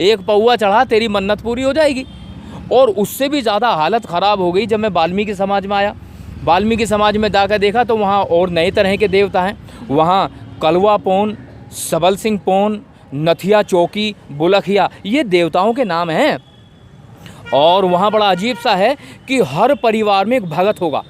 एक पौआ चढ़ा तेरी मन्नत पूरी हो जाएगी। और उससे भी ज़्यादा हालत ख़राब हो गई जब मैं वाल्मीकि समाज में आया। वाल्मीकि समाज में जाकर देखा तो वहाँ और नए तरह के देवता हैं। वहाँ कलवा पौन, सबल सिंह पौन, नथिया चौकी, बुलखिया, ये देवताओं के नाम हैं। और वहाँ बड़ा अजीब सा है कि हर परिवार में एक भगत होगा।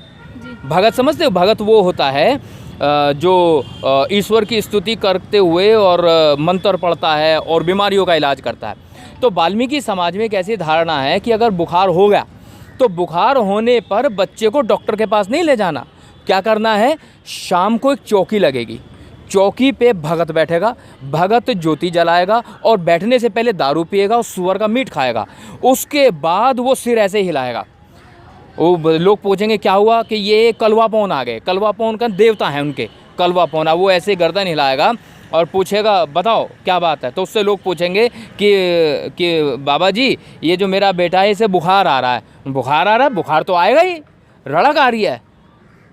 भगत समझते हो? भगत वो होता है जो ईश्वर की स्तुति करते हुए और मंत्र पढ़ता है और बीमारियों का इलाज करता है। तो वाल्मीकि समाज में एक ऐसी धारणा है कि अगर बुखार हो गया तो बुखार होने पर बच्चे को डॉक्टर के पास नहीं ले जाना। क्या करना है? शाम को एक चौकी लगेगी, चौकी पे भगत बैठेगा, भगत ज्योति जलाएगा और बैठने से पहले दारू पिएगा और सुअर का मीट खाएगा। उसके बाद वो सिर ऐसे हिलाएगा। वो लोग पूछेंगे क्या हुआ, कि ये कलवा पौन आ गए। कलवा पौन का देवता है उनके, कलवा पौना। वो ऐसे गर्दन हिलाएगा और पूछेगा बताओ क्या बात है। तो उससे लोग पूछेंगे कि बाबा जी ये जो मेरा बेटा है इसे बुखार आ रहा है। बुखार आ रहा है? बुखार तो आएगा ही, रड़क आ रही है।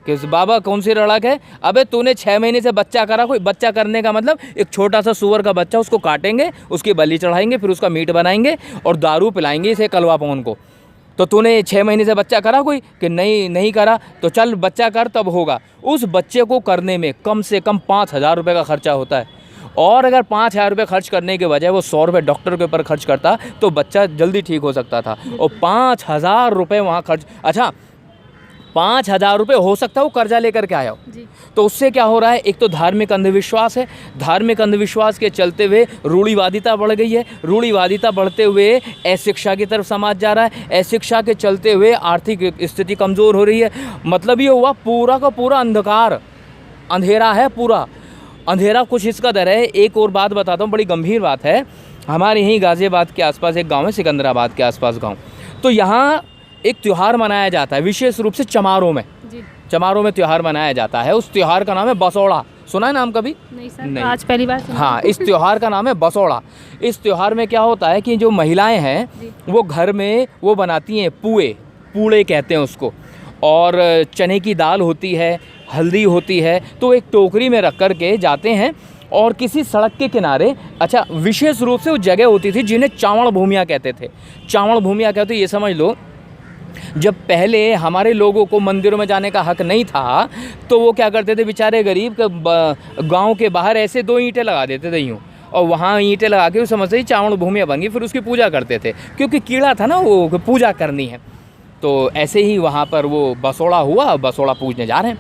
कि बाबा कौन सी रड़क है? अबे तूने 6 महीने से बच्चा करा। कोई बच्चा करने का मतलब एक छोटा सा सुअर का बच्चा, उसको काटेंगे, उसकी बलि चढ़ाएंगे, फिर उसका मीट बनाएंगे और दारू पिलाएंगे इसे कलवा पौन को। तो तूने 6 महीने से बच्चा करा कोई? कि नहीं करा। तो चल बच्चा कर, तब होगा। उस बच्चे को करने में कम से कम 5,000 रुपये का खर्चा होता है। और अगर 5,000 रुपये खर्च करने के बजाय वो 100 रुपये डॉक्टर के ऊपर खर्च करता तो बच्चा जल्दी ठीक हो सकता था। और 5,000 रुपये वहाँ खर्च। अच्छा, 5,000 रुपये हो सकता है वो कर्जा लेकर के आया हो। तो उससे क्या हो रहा है? एक तो धार्मिक अंधविश्वास है। धार्मिक अंधविश्वास के चलते हुए रूढ़िवादिता बढ़ गई है। रूढ़िवादिता बढ़ते हुए अशिक्षा की तरफ समाज जा रहा है। अशिक्षा के चलते हुए आर्थिक स्थिति कमज़ोर हो रही है। मतलब ये हुआ पूरा का पूरा अंधकार, अंधेरा है पूरा। अंधेरा कुछ इस कदर है। एक और बात बताता हूँ, बड़ी गंभीर बात है। हमारे यहीं गाज़ियाबाद के आसपास एक गांव है, सिकंदराबाद के आसपास गांव। तो यहाँ एक त्यौहार मनाया जाता है, विशेष रूप से चमारों में। चमारों में त्यौहार मनाया जाता है। उस त्यौहार का नाम है बसौड़ा। सुना है नाम कभी? नहीं सर, नहीं। आज पहली बार सुना। हाँ, इस त्यौहार का नाम है बसौड़ा। इस त्यौहार में क्या होता है कि जो महिलाएं हैं वो घर में वो बनाती हैं पूड़े कहते हैं उसको। और चने की दाल होती है, हल्दी होती है। तो एक टोकरी में रख कर के जाते हैं और किसी सड़क के किनारे, अच्छा विशेष रूप से वो जगह होती थी जिन्हें चावड़ भूमिया कहते थे। चावड़ भूमिया कहते, ये समझ लो जब पहले हमारे लोगों को मंदिरों में जाने का हक नहीं था तो वो क्या करते थे बेचारे गरीब, गांव के बाहर ऐसे 2 ईंटें लगा देते थे यूँ, और वहाँ ईंटें लगा के वो समझते ही चावड़ भूमिया बन गई। फिर उसकी पूजा करते थे क्योंकि कीड़ा था ना, वो पूजा करनी है। तो ऐसे ही वहाँ पर वो बसौड़ा हुआ, बसौड़ा पूजने जा रहे हैं।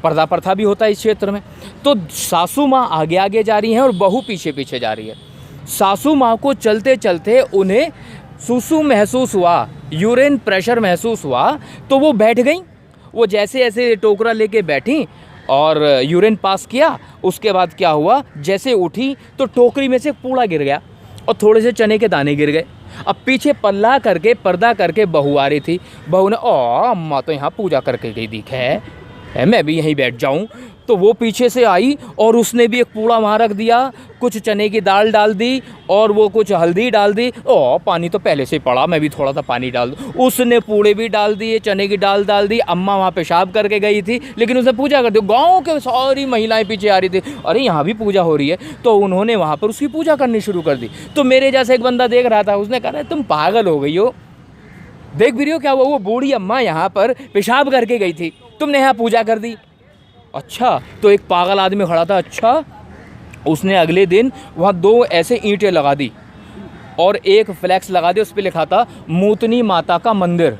पर्दा प्रथा भी होता है इस क्षेत्र में। तो सासू माँ आगे आगे जा रही हैं और बहू पीछे पीछे जा रही है। सासू माँ को चलते चलते उन्हें सुसु महसूस हुआ, यूरिन प्रेशर महसूस हुआ, तो वो बैठ गई। वो जैसे ऐसे टोकरा लेके बैठी और यूरिन पास किया। उसके बाद क्या हुआ, जैसे उठी तो टोकरी में से पूड़ा गिर गया और थोड़े से चने के दाने गिर गए। अब पीछे पर्दा करके बहू आ रही थी। बहू ने अम्मा तो यहाँ पूजा करके गई दिख है, मैं भी यहीं बैठ जाऊँ। तो वो पीछे से आई और उसने भी एक पूड़ा वहाँ रख दिया, कुछ चने की दाल डाल दी और वो कुछ हल्दी डाल दी। पानी तो पहले से पड़ा, मैं भी थोड़ा सा पानी डाल दूँ। उसने पूड़े भी डाल दिए, चने की दाल डाल दी। अम्मा वहाँ पेशाब करके गई थी लेकिन उसने पूजा कर दी। गाँव के सारी महिलाएं पीछे आ रही थी, अरे यहाँ भी पूजा हो रही है। तो उन्होंने वहाँ पर उसकी पूजा करनी शुरू कर दी। तो मेरे जैसा एक बंदा देख रहा था, उसने कहा तुम पागल हो गई हो, देख भी रही हो क्या हुआ? वो बूढ़ी अम्मा यहाँ पर पेशाब करके गई थी, तुमने यहाँ पूजा कर दी। अच्छा, तो एक पागल आदमी खड़ा था। अच्छा, उसने अगले दिन वहाँ 2 ऐसे ईंटें लगा दी और एक फ्लैक्स लगा दी, उस पर लिखा था मूतनी माता का मंदिर।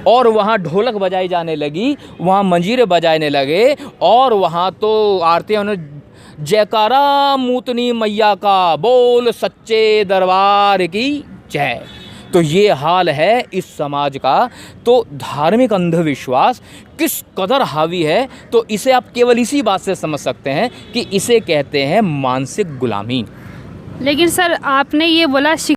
और वहाँ ढोलक बजाई जाने लगी, वहाँ मंजीरे बजाने लगे और वहाँ तो आरती उन्होंने जयकारा मूतनी मैया का, बोल सच्चे दरबार की जय। तो ये हाल है इस समाज का। तो धार्मिक अंधविश्वास किस कदर हावी है, तो इसे आप केवल इसी बात से समझ सकते हैं कि इसे कहते हैं मानसिक गुलामी। लेकिन सर आपने ये बोला